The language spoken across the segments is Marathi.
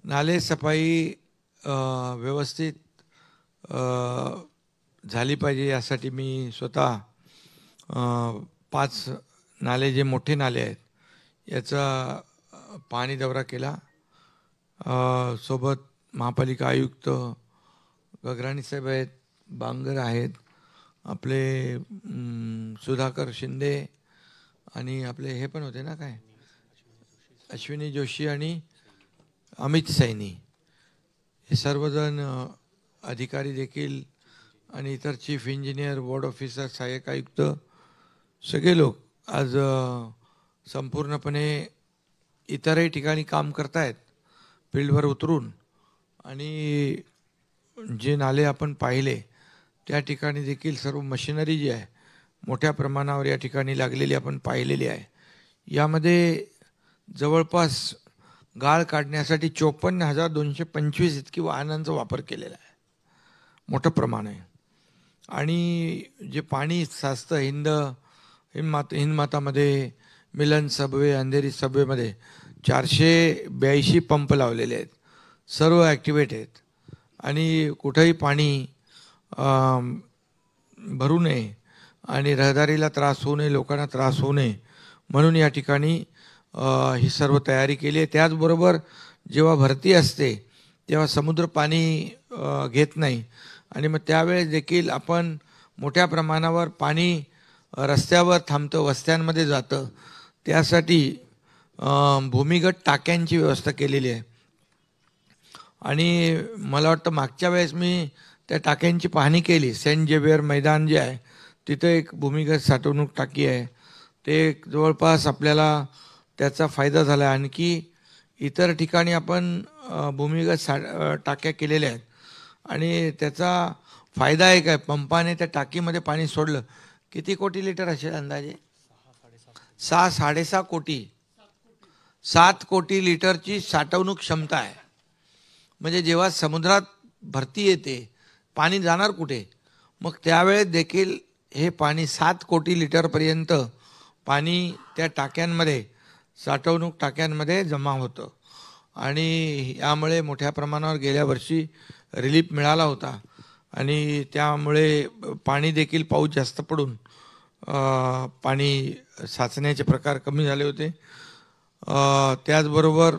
नाले सफाई व्यवस्थित झाली पाहिजे यासाठी मी स्वतः 5 नाले जे मोठे नाले आहेत याचा पाणी दौरा केला. सोबत महापालिका आयुक्त गगराणी साहेब आहेत, बांगर आहेत, आपले सुधाकर शिंदे आणि आपले हे पण होते ना, काय अश्विनी जोशी आणि अमित सैनी, हे सर्वजण अधिकारी देखील आणि इतर चीफ इंजिनियर, बोर्ड ऑफिसर, सहाय्यक आयुक्त सगळे लोक आज संपूर्णपणे इतरही ठिकाणी काम करतायत फील्डवर उतरून. आणि जे नाले आपण पाहिले त्या ठिकाणी देखील सर्व मशिनरी जी आहे मोठ्या प्रमाणावर या ठिकाणी लागलेली आपण पाहिलेली आहे. यामध्ये जवळपास गाळ काढण्यासाठी 54,225 इतकी वाहनांचा वापर केलेला आहे, मोठं प्रमाण आहे. आणि जे पाणी साचतं हिंदमातामध्ये, मिलन सबवे, अंधेरी सबवेमध्ये 482 पंप लावलेले आहेत, सर्व ॲक्टिवेट आहेत. आणि कुठंही पाणी भरू नये आणि रहदारीला त्रास होऊ नये, लोकांना त्रास होऊ नये म्हणून या ठिकाणी ही सर्व तयारी केली आहे. त्याचबरोबर जेव्हा भरती असते तेव्हा समुद्र पाणी घेत नाही आणि मग त्यावेळेस देखील आपण मोठ्या प्रमाणावर पाणी रस्त्यावर थांबतं, वस्त्यांमध्ये जातं. त्यासाठी भूमिगत टाक्यांची व्यवस्था केलेली आहे. आणि मला वाटतं मागच्या वेळेस मी त्या टाक्यांची पाहणी केली. सेंट जेवियर मैदान जे आहे तिथे एक भूमिगत साठवणूक टाकी आहे, ते जवळपास आपल्याला त्याचा फायदा झाला आहे. आणखी इतर ठिकाणी आपण भूमिगत टाक्या केलेल्या आहेत आणि त्याचा फायदा एक आहे, पंपाने त्या टाकीमध्ये पाणी सोडलं. किती कोटी लिटर असेल अंदाजे? 6-6.5 कोटी, 7 कोटी लिटरची साठवणूक क्षमता आहे. म्हणजे जेव्हा समुद्रात भरती येते पाणी जाणार कुठे, मग त्यावेळेस देखील हे पाणी 7 कोटी लिटरपर्यंत पाणी त्या टाक्यांमध्ये, साठवणूक टाक्यांमध्ये जमा होतं. आणि यामुळे मोठ्या प्रमाणावर गेल्या वर्षी रिलीफ मिळाला होता आणि त्यामुळे पाणी देखील पाऊस जास्त पडून पाणी साचण्याचे प्रकार कमी झाले होते. त्याचबरोबर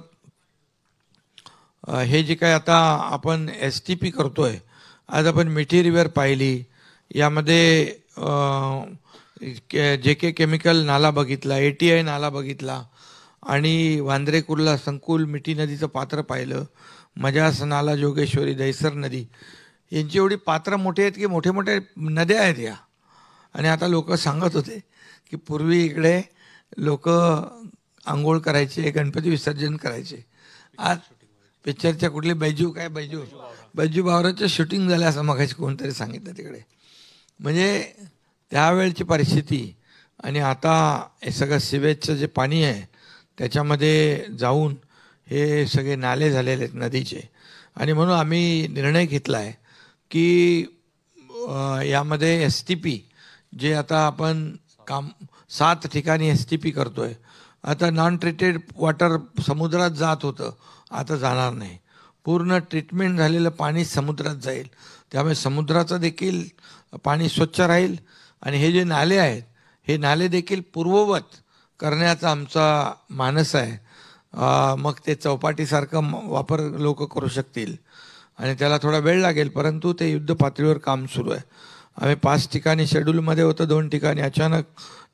हे जे काय आता आपण STP करतोय, आज आपण मिठी रिव्हर पाहिली, यामध्ये JK केमिकल नाला बघितला, ATI नाला बघितला आणि वांद्रे कुर्ला संकुल मिठी नदीचं पात्र पाहिलं, मजास नाला, जोगेश्वरी, दहिसर नदी, यांची एवढी पात्र मोठी आहेत की मोठे मोठे नद्या आहेत या. आणि आता लोक सांगत होते की पूर्वी इकडे लोक आंघोळ करायचे, गणपती विसर्जन करायचे. आज पिक्चरच्या कुठली बैजू बावराचं शूटिंग झालं असं मगाशी कोणतरी सांगितलं तिकडे. म्हणजे त्यावेळची परिस्थिती आणि आता हे सगळं सिवेजचं जे पाणी आहे त्याच्यामध्ये जाऊन हे सगळे नाले झालेले आहेत नदीचे. आणि म्हणून आम्ही निर्णय घेतला आहे की यामध्ये STP जे आता आपण 7 ठिकाणी STP करतोय. आता नॉन ट्रीटेड वॉटर समुद्रात जात होतं, आता जाणार नाही. पूर्ण ट्रीटमेंट झालेलं पाणी समुद्रात जाईल, त्यामुळे समुद्राचं देखील पाणी स्वच्छ राहील. आणि हे जे नाले आहेत हे नाले देखील पूर्ववत करण्याचा आमचा मानस आहे. मग ते चौपाटीसारखं वापर लोक करू शकतील आणि त्याला थोडा वेळ लागेल, परंतु ते युद्ध पातळीवर काम सुरू आहे. आम्ही 5 ठिकाणी शेड्यूलमध्ये होतं, 2 ठिकाणी अचानक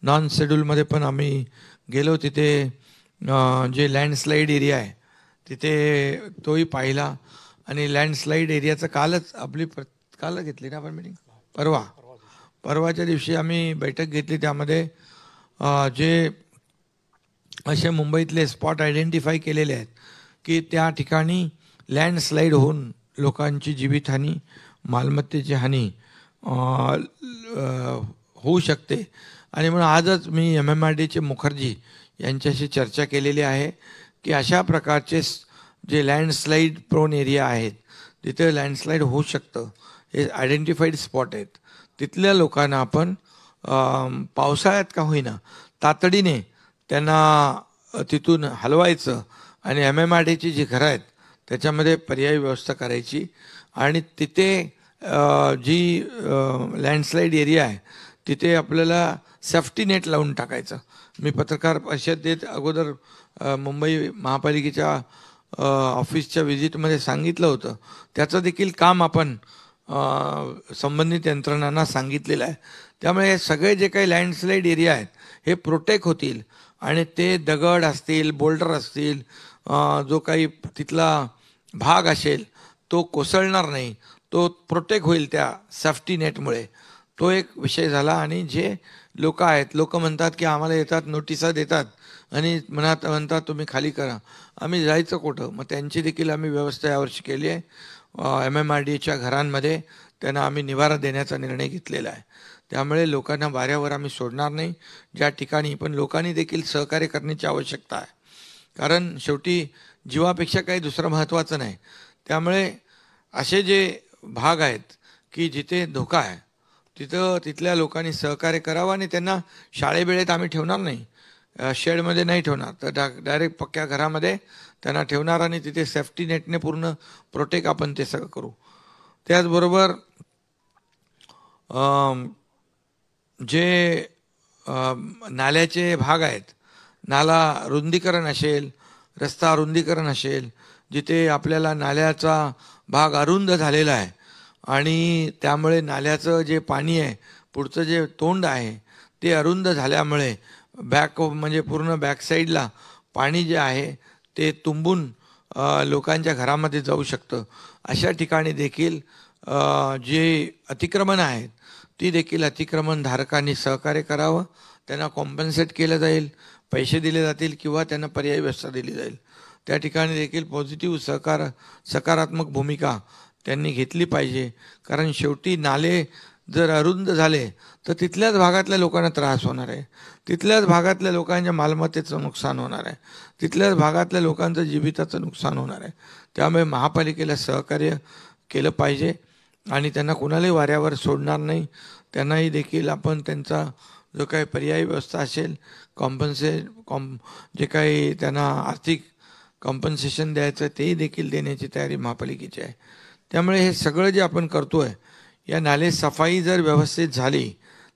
नॉन शेड्यूलमध्ये पण आम्ही गेलो. तिथे जे लँडस्लाईड एरिया आहे तिथे तोही पाहिला. आणि लँडस्लाईड एरियाचं काल घेतली ना आपण मीटिंग, परवाच्या दिवशी आम्ही बैठक घेतली. त्यामध्ये जे असे मुंबईतले स्पॉट आयडेंटिफाय केलेले आहेत की त्या ठिकाणी लँडस्लाईड होऊन लोकांची जीवितहानी, मालमत्तेची हानी होऊ शकते. आणि म्हणून आजच मी MMRDचे मुखर्जी यांच्याशी चर्चा केलेली आहे की अशा प्रकारचे जे लँडस्लाईड प्रोन एरिया आहेत तिथे लँडस्लाईड होऊ शकतं, हे आयडेंटिफाईड स्पॉट आहेत. तिथल्या लोकांना आपण पावसाळ्यात का होईना तातडीने त्यांना तिथून हलवायचं आणि MMRDची जी घरं आहेत त्याच्यामध्ये पर्यायी व्यवस्था करायची आणि तिथे जी लँडस्लाईड एरिया आहे तिथे आपल्याला सेफ्टी नेट लावून टाकायचं. मी पत्रकार परिषदेत अगोदर मुंबई महापालिकेच्या ऑफिसच्या व्हिजिटमध्ये सांगितलं होतं. त्याचं देखील काम आपण संबंधित यंत्रणांना सांगितलेलं आहे. त्यामुळे हे सगळे जे काही लँडस्लाईड एरिया आहेत हे प्रोटेक्ट होतील आणि ते दगड असतील, बोल्डर असतील, जो काही तिथला भाग असेल तो कोसळणार नाही, तो प्रोटेक्ट होईल त्या सेफ्टी नेटमुळे. तो एक विषय झाला. आणि जे लोक आहेत, लोक म्हणतात की आम्हाला येतात, नोटिसा देतात आणि म्हणतात तुम्ही खाली करा. आम्ही जायचं कुठं? मग त्यांची देखील आम्ही व्यवस्था यावर्षी केली आहे. MMRDAच्या घरांमध्ये त्यांना आम्ही निवारा देण्याचा निर्णय घेतलेला आहे. त्यामुळे लोकांना वाऱ्यावर आम्ही सोडणार नाही ज्या ठिकाणी. पण लोकांनी देखील सहकार्य करण्याची आवश्यकता आहे, कारण शेवटी जीवापेक्षा काही दुसरं महत्त्वाचं नाही. त्यामुळे असे जे भाग आहेत की जिथे धोका आहे तिथल्या लोकांनी सहकार्य करावं आणि त्यांना शाळेवेळेत आम्ही ठेवणार नाही, शेडमध्ये नाही ठेवणार, तर डायरेक्ट पक्क्या घरामध्ये त्यांना ठेवणार आणि तिथे सेफ्टी नेटने पूर्ण प्रोटेक्ट आपण ते सगळं करू. त्याचबरोबर जे नाल्याचे भाग आहेत, नाला रुंदीकरण असेल, रस्ता रुंदीकरण असेल, जिथे आपल्याला नाल्याचा भाग अरुंद झालेला आहे आणि त्यामुळे नाल्याचं जे पाणी आहे, पुढचं जे तोंड आहे ते अरुंद झाल्यामुळे म्हणजे पूर्ण बॅकसाईडला पाणी जे आहे ते तुंबून लोकांच्या घरामध्ये जाऊ शकतं. अशा ठिकाणी देखील जे अतिक्रमण आहेत ती देखील अतिक्रमणधारकांनी सहकार्य करावं. त्यांना कॉम्पन्सेट केलं जाईल, पैसे दिले जातील किंवा त्यांना पर्यायी व्यवस्था दिली जाईल. त्या ठिकाणी देखील पॉझिटिव्ह सकारात्मक भूमिका त्यांनी घेतली पाहिजे. कारण शेवटी नाले जर अरुंद झाले तर तिथल्याच भागातल्या लोकांना त्रास होणार आहे, तिथल्याच भागातल्या लोकांच्या मालमत्तेचं नुकसान होणार आहे, तिथल्याच भागातल्या लोकांचं जीविताचं नुकसान होणार आहे. त्यामुळे महापालिकेला सहकार्य केलं पाहिजे आणि त्यांना कुणालाही वाऱ्यावर सोडणार नाही. त्यांनाही देखील आपण त्यांचा जो काही पर्यायी व्यवस्था असेल, जे काही त्यांना आर्थिक कॉम्पन्सेशन द्यायचं तेही देखील देण्याची तयारी महापालिकेची आहे. त्यामुळे हे सगळं जे आपण करतो आहे, या नाले सफाई जर व्यवस्थित झाली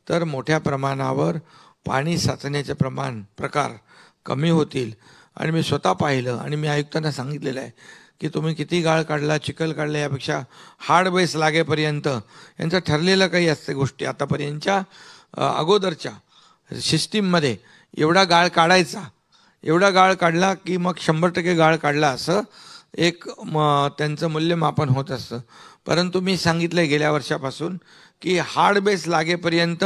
तर मोठ्या प्रमाणावर पाणी साचण्याचे प्रकार कमी होतील. आणि मी स्वतः पाहिलं आणि मी आयुक्तांना सांगितलेलं आहे की तुम्ही किती गाळ काढला, चिखल काढला, यापेक्षा हार्ड बेस लागेपर्यंत यांचं ठरलेलं काही असते गोष्टी. आतापर्यंतच्या अगोदरच्या सिस्टीममध्ये एवढा गाळ काढला की मग 100% गाळ काढला असं एक त्यांचं मूल्यमापन होत असतं. परंतु मी सांगितलं गेल्या वर्षापासून की हार्ड बेस लागेपर्यंत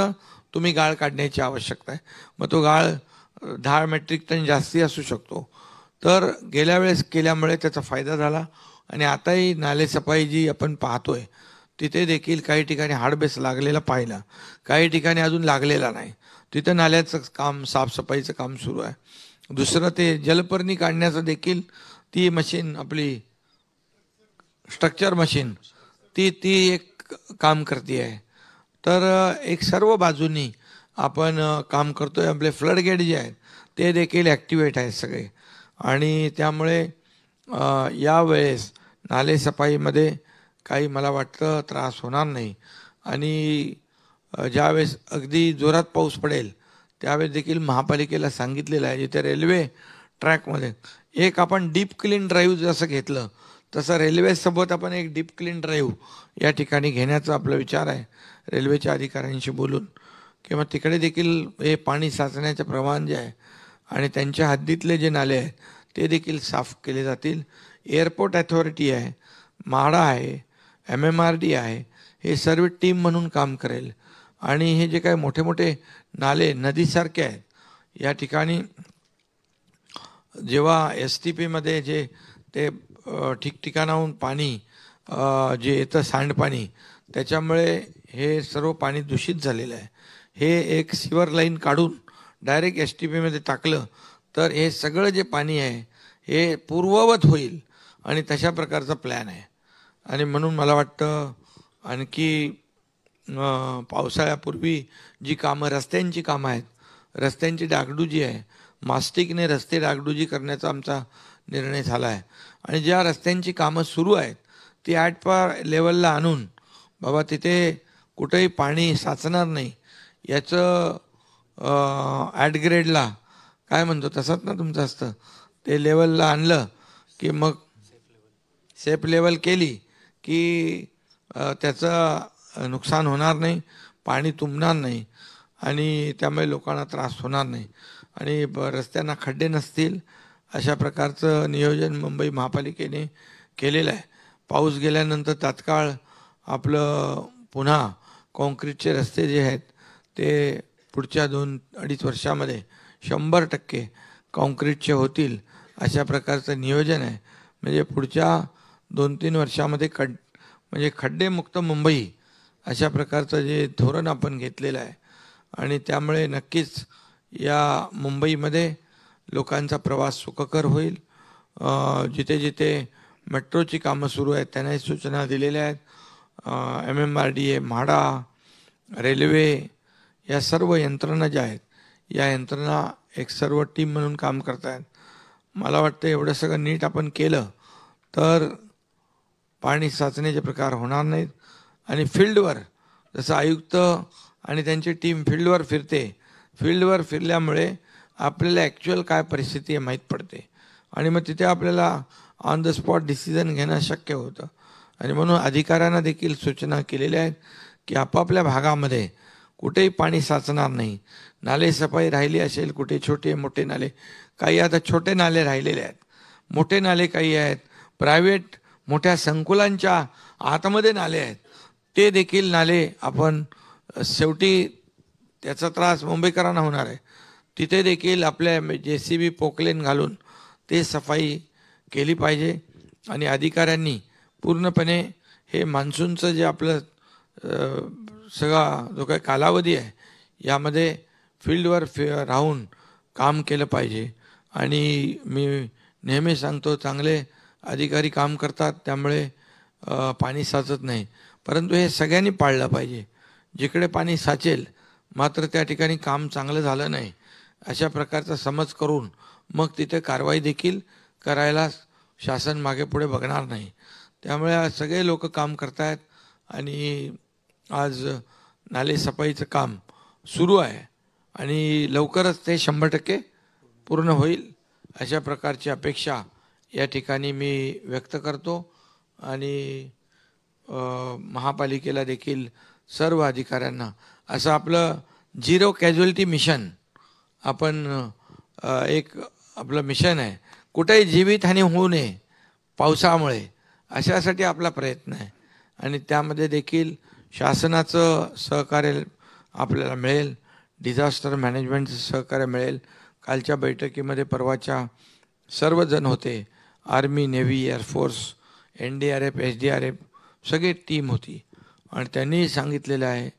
तुम्ही गाळ काढण्याची आवश्यकता आहे. मग तो गाळ 10 मेट्रिक टन जास्ती असू शकतो. तर गेल्या वेळेस केल्यामुळे त्याचा फायदा झाला आणि आताही नालेसफाई जी आपण पाहतोय तिथे देखील काही ठिकाणी हार्डबेस लागलेला पाहिला, काही ठिकाणी अजून लागलेला नाही. तिथं नाल्याचं काम, साफसफाईचं काम सुरू आहे. दुसरं ते जलपर्णी काढण्याचं देखील ती मशीन, आपली स्ट्रक्चर मशीन, ती एक काम करते आहे. तर एक सर्व बाजूंनी आपण काम करतोय. आपले फ्लड गेट जे आहेत ते देखील ॲक्टिवेट आहेत सगळे. आणि त्यामुळे यावेळेस नालेसफाईमध्ये काही मला वाटतं त्रास होणार नाही. आणि ज्यावेळेस अगदी जोरात पाऊस पडेल त्यावेळेस देखील महापालिकेला सांगितलेलं आहे, जिथे रेल्वे ट्रॅकमध्ये एक आपण डीप क्लीन ड्राईव्ह जसं घेतलं तसं रेल्वेसोबत आपण एक डीप क्लीन ड्राईव्ह या ठिकाणी घेण्याचा आपला विचार आहे. रेल्वेच्या अधिकाऱ्यांशी बोलून किंवा तिकडे देखील हे पाणी साचण्याचे प्रमाण जे आहे आणि त्यांच्या हद्दीतले जे नाले आहेत ते देखील साफ केले जातील. एअरपोर्ट अथॉरिटी आहे, म्हाडा आहे, MMRD आहे, हे सर्व टीम म्हणून काम करेल. आणि हे जे काही मोठे मोठे नाले नदीसारखे आहेत या ठिकाणी जेव्हा STPमध्ये जे ते ठिकठिकाणाहून पाणी जे येतं, सांडपाणी, त्याच्यामुळे हे सर्व पाणी दूषित झालेलं आहे. हे एक सिवर लाईन काढून डायरेक्ट STPमध्ये टाकलं तर हे सगळं जे पाणी आहे हे पूर्ववत होईल आणि तशा प्रकारचा प्लॅन आहे. आणि म्हणून मला वाटतं आणखी पावसाळ्यापूर्वी जी कामं, रस्त्यांची कामं आहेत, रस्त्यांची डागडुजी आहे, मास्टिकने रस्ते डागडुजी करण्याचा आमचा निर्णय झाला आहे. आणि ज्या रस्त्यांची कामं सुरू आहेत ती ॲट पर लेवलला आणून बाबा तिथे कुठेही पाणी साचणार नाही याचं ॲट ग्रेडला काय म्हणतो तसंच ना तुमचं असतं ते लेवलला आणलं की मग सेफ लेवल केली की त्याचं नुकसान होणार नाही, पाणी तुंबणार नाही आणि त्यामुळे लोकांना त्रास होणार नाही आणि रस्त्यांना खड्डे नसतील अशा प्रकारचं नियोजन मुंबई महापालिकेने केलेलं आहे. पाऊस गेल्यानंतर तात्काळ आपलं पुन्हा कॉन्क्रीटचे रस्ते जे आहेत ते पुढच्या 2-2.5 वर्षामध्ये 100% कॉन्क्रीटचे होतील अशा प्रकारचं नियोजन आहे. म्हणजे पुढच्या 2-3 वर्षामध्ये म्हणजे खड्डेमुक्त मुंबई अशा प्रकारचं जे धोरण आपण घेतलेलं आहे आणि त्यामुळे नक्कीच या मुंबईमध्ये लोकांचा प्रवास सुखकर होईल. जिथे जिथे मेट्रोची कामं सुरू आहेत त्यांनाही सूचना दिलेल्या आहेत. MMRDA, म्हाडा, रेल्वे या सर्व यंत्रणा ज्या आहेत या यंत्रणा एक सर्व टीम म्हणून काम करत आहेत. मला वाटतं एवढं सगळं नीट आपण केलं तर पाणी साचण्याचे प्रकार होणार नाहीत आणि फील्डवर जसं आयुक्त आणि त्यांची टीम फील्डवर फिरते, फील्डवर फिरल्यामुळे आपल्याला ॲक्च्युअल काय परिस्थिती आहे माहीत पडते आणि मग तिथे आपल्याला ऑन द स्पॉट डिसिजन घेणं शक्य होतं. आणि म्हणून अधिकाऱ्यांना देखील सूचना केलेल्या आहेत की आपापल्या भागामध्ये कुठेही पाणी साचणार नाही. नाले सफाई राहिली असेल कुठे छोटे मोठे नाले, काही आता छोटे नाले राहिलेले आहेत, मोठे नाले काही आहेत, प्रायव्हेट मोठ्या संकुलांच्या आतमध्ये नाले आहेत, ते देखील नाले आपण शेवटी त्याचा त्रास मुंबईकरांना होणार आहे. तिथे देखील आपल्या JCB पोकलेन घालून ते सफाई केली पाहिजे आणि अधिकाऱ्यांनी पूर्णपणे हे मान्सूनचं जे आपलं सगळा जो काही कालावधी आहे यामध्ये फील्डवर राहून काम केलं पाहिजे. आणि मी नेहमी सांगतो चांगले अधिकारी काम करतात त्यामुळे पाणी साचत नाही, परंतु हे सगळ्यांनी पाळलं पाहिजे. जिकडे पाणी साचेल मात्र त्या ठिकाणी काम चांगलं झालं नाही अशा प्रकारचा समज करून मग तिथे कारवाई देखील करायला शासन मागे पुढे बघणार नाही. त्यामुळे आज सगळे लोक काम करत आहेत आणि आज नाले सफाईचं काम सुरू आहे आणि लवकरच ते 100% पूर्ण होईल अशा प्रकारची अपेक्षा या ठिकाणी मी व्यक्त करतो. आणि महापालिकेला देखील सर्व अधिकाऱ्यांना असं आपलं झिरो कॅज्युअल्टी मिशन आपण एक आपलं मिशन आहे, कुठेही जीवितहानी होऊ नये पावसामुळे अशासाठी आपला प्रयत्न आहे आणि त्यामध्ये देखील शासनाचं सहकार्य आपल्याला मिळेल, डिझास्टर मॅनेजमेंटचं सहकार्य मिळेल. कालच्या बैठकीमध्ये परवाच्या सर्वजण होते, army, navy, air force, NDRF, SDRF सगळी टीम होती आणि त्यांनी सांगितलेलं आहे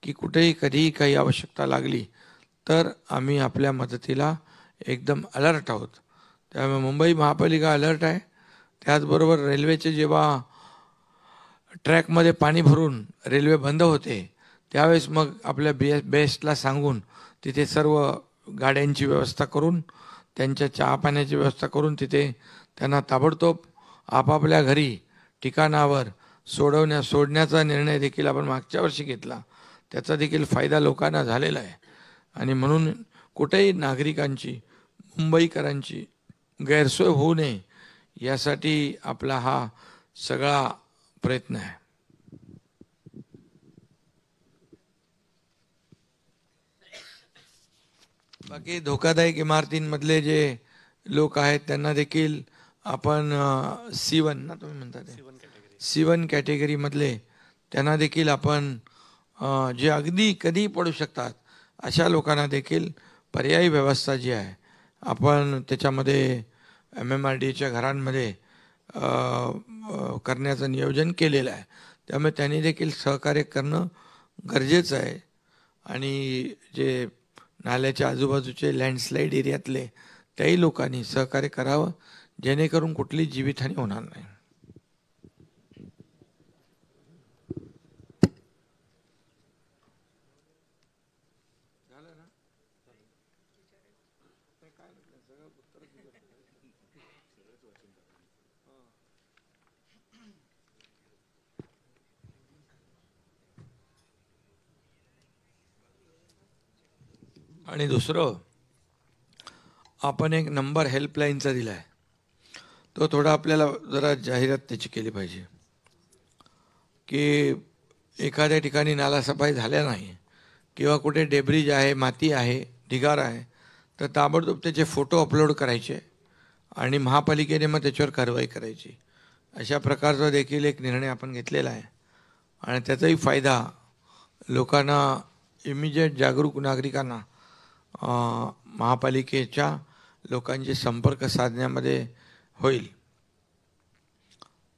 की कुठेही कधीही काही आवश्यकता लागली तर आम्ही आपल्या मदतीला एकदम अलर्ट आहोत. त्यामुळे मुंबई महापालिका अलर्ट आहे. त्याचबरोबर रेल्वेचे जेव्हा ट्रॅकमध्ये पाणी भरून रेल्वे बंद होते त्यावेळेस मग आपल्या बेस्टला सांगून तिथे सर्व गाड्यांची व्यवस्था करून त्यांच्या चहा पाण्याची व्यवस्था करून तिथे त्यांना ताबडतोब आपापल्या घरी ठिकाणावर सोडण्याचा निर्णय देखील आपण मागच्या वर्षी घेतला. त्याचा देखील फायदा लोकांना झालेला आहे आणि म्हणून कुठेही नागरिकांची मुंबईकरांची गैरसोय होऊ नये यासाठी आपला हा सगळा प्रयत्न आहे. बाकी धोकादायक इमारतींमधले जे लोक आहेत त्यांना देखील आपण C1 ना तुम्ही म्हणता ते C1 कॅटेगरीमधले त्यांना देखील आपण जे अगदी कधी पडू शकतात अशा लोकांना देखील पर्यायी व्यवस्था जी आहे आपण त्याच्यामध्ये MMRDAच्या घरांमध्ये करण्याचं नियोजन केलेलं आहे. त्यामुळे त्यांनी देखील सहकार्य करणं गरजेचं आहे आणि जे नाल्याच्या आजूबाजूचे लँडस्लाईड एरियातले त्याही लोकांनी सहकार्य करावं जेणेकरून कुठली जीवितहानी होणार नाही. आणि दुसरं, आपण एक नंबर हेल्पलाईनचा दिला आहे, तो थोडा आपल्याला जरा जाहिरात त्याची केली पाहिजे की एखाद्या ठिकाणी नालासफाई झाल्या नाही किंवा कुठे डेब्रिज आहे, माती आहे, ढिगार आहे, तर ताबडतोब त्याचे फोटो अपलोड करायचे आणि महापालिकेने मग त्याच्यावर कारवाई करायची. अशा प्रकारचा देखील एक निर्णय आपण घेतलेला आहे आणि त्याचाही फायदा लोकांना, इमिजिएट जागरूक नागरिकांना महापालिकेच्या लोकांचे संपर्क साधण्यामध्ये होईल.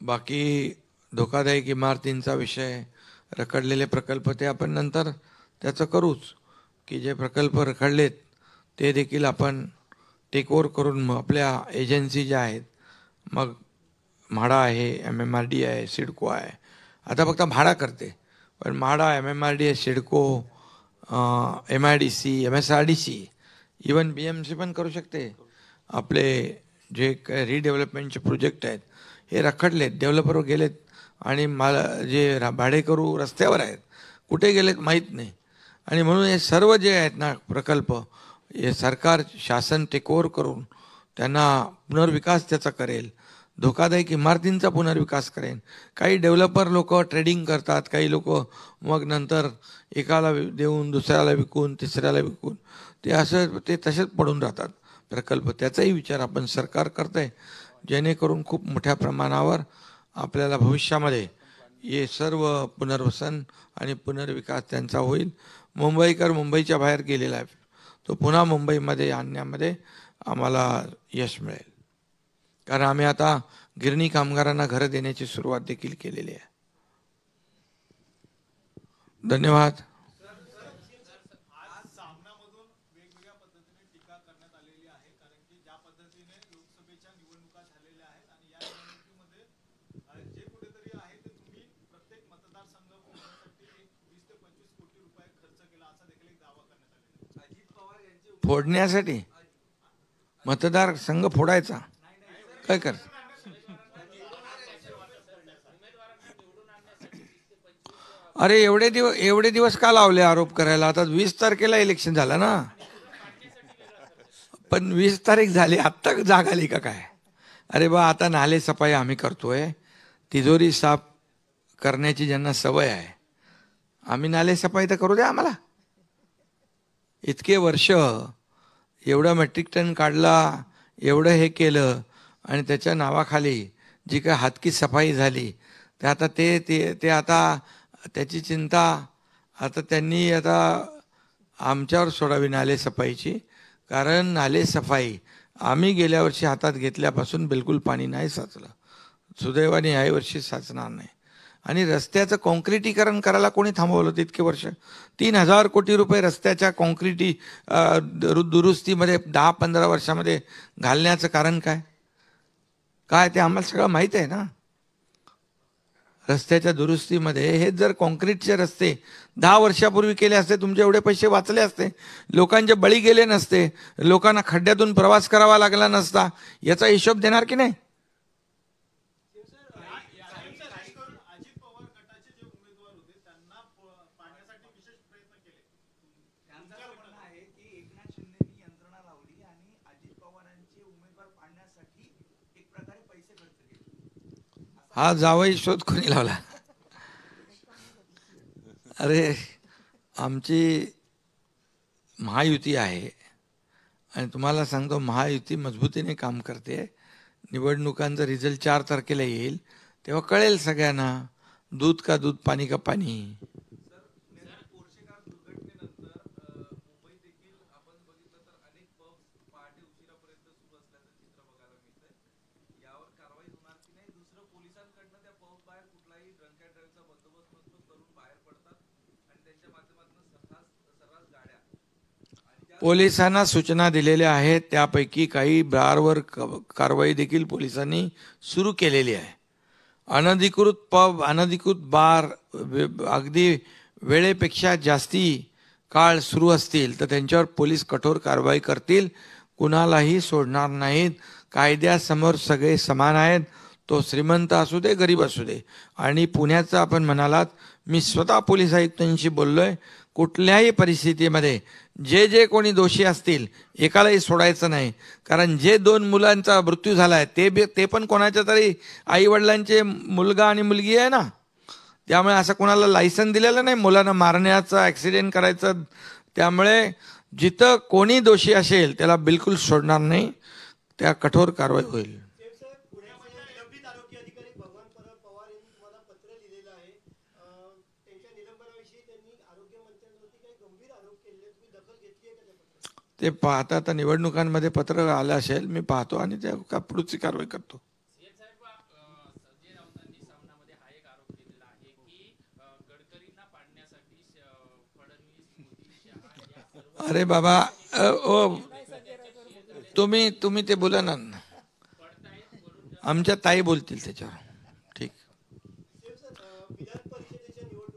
बाकी धोकादायक इमारतींचा विषय, रखडलेले प्रकल्प, ते आपण नंतर त्याचं करूच, की जे प्रकल्प रखडलेत ते देखील आपण टेक ओव्हर करून मग आपल्या एजन्सी ज्या आहेत, मग म्हाडा आहे, MMRD आहे, सिडको आहे, आता फक्त म्हाडा करते, पण MHADA, MMRD, CIDCO, MIDC, MSRDC, even BMC पण करू शकते. आपले जे रिडेव्हलपमेंटचे प्रोजेक्ट आहेत हे रखडलेत, डेव्हलपरवर गेलेत आणि जे भाडेकरू रस्त्यावर आहेत, कुठे गेलेत माहीत नाही. आणि म्हणून हे सर्व जे आहेत ना प्रकल्प, हे सरकार, शासन टेक ओव्हर करून त्यांना पुनर्विकास त्याचा करेल, धोकादायक इमारतींचा पुनर्विकास करेन. काही डेव्हलपर लोक ट्रेडिंग करतात, काही लोक मग नंतर एकाला देऊन दुसऱ्याला विकून तिसऱ्याला विकून ते तसेच पडून राहतात प्रकल्प. त्याचाही विचार आपण सरकार करत आहे, जेणेकरून खूप मोठ्या प्रमाणावर आपल्याला भविष्यामध्ये हे सर्व पुनर्वसन आणि पुनर्विकास त्यांचा होईल. मुंबईकर मुंबईच्या बाहेर गेलेला आहे, तो पुन्हा मुंबईमध्ये आणण्यामध्ये आम्हाला यश मिळेल, कारण आम्ही आता गिरणी कामगारांना घरं देण्याची सुरुवात देखील केलेली आहे. धन्यवाद. फोडण्यासाठी मतदार संघ फोडायचा काय कर. अरे एवढे दिवस का लावले आरोप करायला? आता 20 तारखेला इलेक्शन झालं ना, पण 20 तारीख झाली, आत्ता जाग आली का काय? अरे बा, आता नाले सफाई आम्ही करतोय, तिजोरी साफ करण्याची ज्यांना सवय आहे, आम्ही नाले सफाई तर करू द्या आम्हाला. इतके वर्ष एवढं मेट्रिक टन काढला, एवढं हे केलं, आणि त्याच्या नावाखाली जी काय हातकी सफाई झाली, ते आता ते आता त्याची चिंता आता त्यांनी आता आमच्यावर सोडावी नाले सफाईची. कारण नाले सफाई आम्ही गेल्या वर्षी हातात घेतल्यापासून बिलकुल पाणी नाही साचलं, सुदैवाने याही वर्षी साचणार नाही. आणि रस्त्याचं कॉन्क्रिटीकरण करायला कोणी थांबवलं तितके वर्ष? 3000 कोटी रुपये रस्त्याच्या कॉन्क्रिटी दुरुस्तीमध्ये 10-15 वर्षामध्ये घालण्याचं कारण काय ते आम्हाला सगळं माहीत आहे ना. रस्त्याच्या दुरुस्तीमध्ये हे जर कॉन्क्रीटचे रस्ते 10 वर्षापूर्वी केले असते, तुमचे एवढे पैसे वाचले असते, लोकांचे बळी गेले नसते, लोकांना खड्ड्यातून प्रवास करावा लागला नसता. याचा हिशोब देणार की नाही? हा जावई शोध कोणी लावला? अरे, आमची महायुती आहे आणि तुम्हाला सांगतो, महायुती मजबूतीने काम करते. निवडणुकांचा रिझल्ट 4 तारखेला येईल, तेव्हा कळेल सगळ्यांना, दूध का दूध, पाणी का पाणी. पोलिसांना सूचना दिलेल्या आहेत, त्यापैकी काही बारवर कारवाई देखील पोलिसांनी सुरू केलेली आहे. अनधिकृत पब, अनधिकृत बार अगदी वेळेपेक्षा जास्ती काळ सुरू असतील तर त्यांच्यावर पोलीस कठोर कारवाई करतील, कुणालाही सोडणार नाहीत. कायद्यासमोर सगळे समान आहेत, तो श्रीमंत असू दे, गरीब असू दे. आणि पुण्याचं आपण म्हणालात, मी स्वतः पोलीस आयुक्तांशी बोललोय, कुठल्याही परिस्थितीमध्ये जे जे कोणी दोषी असतील एकालाही सोडायचं नाही. कारण जे 2 मुलांचा मृत्यू झाला आहे ते पण कोणाच्या तरी आईवडिलांचे मुलगा आणि मुलगी आहे ना. त्यामुळे असं कोणाला लायसन दिलेलं नाही मुलांना मारण्याचं, ॲक्सिडेंट करायचं. त्यामुळे जिथं कोणी दोषी असेल त्याला बिलकुल सोडणार नाही, त्या कठोर कारवाई होईल. ते पाहता आता निवडणुकांमध्ये पत्र आलं असेल, मी पाहतो आणि त्या पुढची कारवाई करतो. अरे बाबा, तुम्ही ते बोला ना, आमच्या ताई बोलतील त्याच्यावर. ठीक.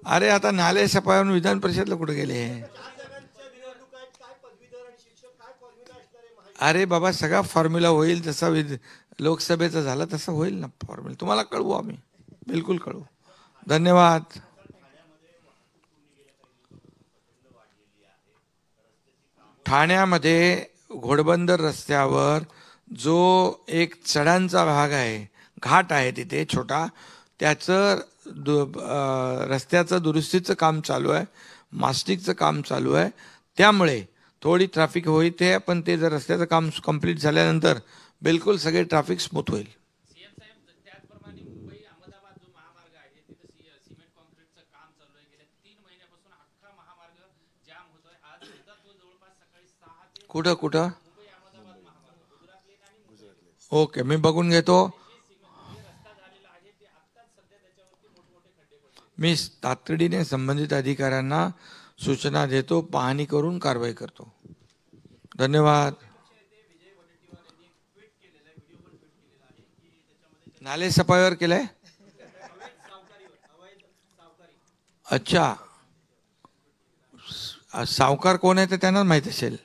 अरे आता नाले सफाईवरून विधान परिषदला कुठे गेले? अरे बाबा, सगळा फॉर्म्युला होईल जसा लोकसभेचा झाला तसं होईल ना फॉर्म्युला. तुम्हाला कळवू आम्ही, बिलकुल कळवू. धन्यवाद. ठाण्यामध्ये घोडबंदर रस्त्यावर जो एक चढांचा भाग आहे, घाट आहे तिथे छोटा, त्याचं रस्त्याचं दुरुस्तीचं काम चालू आहे, मास्टिकचं काम चालू आहे. त्यामुळे थोडी ट्रॅफिक होईल पण ते जर रस्त्याचं काम कंप्लीट झाल्यानंतर बिलकुल सगळे ट्रॅफिक स्मूथ होईल. कुठं कुठं? ओके, मी बघून घेतो. मी तातडीने संबंधित अधिकाऱ्यांना सूचना देतो, पाहणी करून कारवाई करतो. धन्यवाद. नाले सफाईवर केलंय? अच्छा, सावकार कोण आहे ते त्यांनाच माहित असेल.